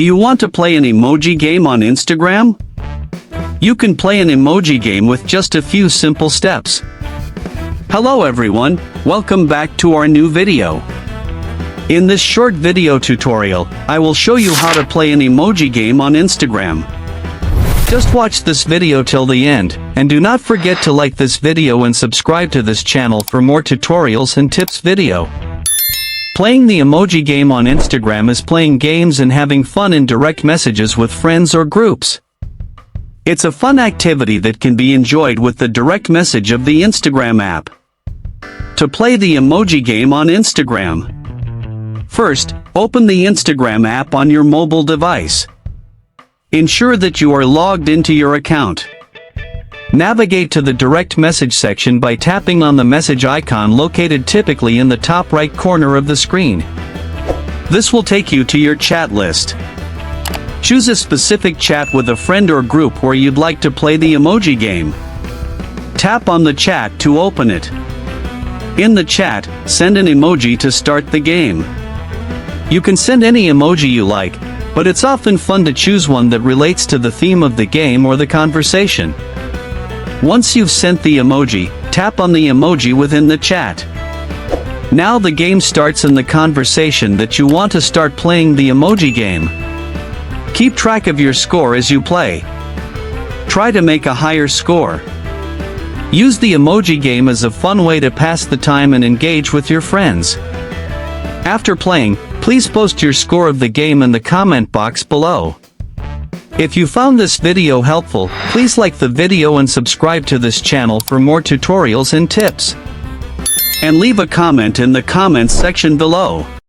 Do you want to play an emoji game on Instagram? You can play an emoji game with just a few simple steps. Hello everyone, welcome back to our new video. In this short video tutorial, I will show you how to play an emoji game on Instagram. Just watch this video till the end, and do not forget to like this video and subscribe to this channel for more tutorials and tips video. Playing the emoji game on Instagram is playing games and having fun in direct messages with friends or groups. It's a fun activity that can be enjoyed with the direct message of the Instagram app. To play the emoji game on Instagram, first, open the Instagram app on your mobile device. Ensure that you are logged into your account. Navigate to the direct message section by tapping on the message icon located typically in the top right corner of the screen. This will take you to your chat list. Choose a specific chat with a friend or group where you'd like to play the emoji game. Tap on the chat to open it. In the chat, send an emoji to start the game. You can send any emoji you like, but it's often fun to choose one that relates to the theme of the game or the conversation. Once you've sent the emoji, tap on the emoji within the chat. Now the game starts in the conversation that you want to start playing the emoji game. Keep track of your score as you play. Try to make a higher score. Use the emoji game as a fun way to pass the time and engage with your friends. After playing, please post your score of the game in the comment box below. If you found this video helpful, please like the video and subscribe to this channel for more tutorials and tips. And leave a comment in the comments section below.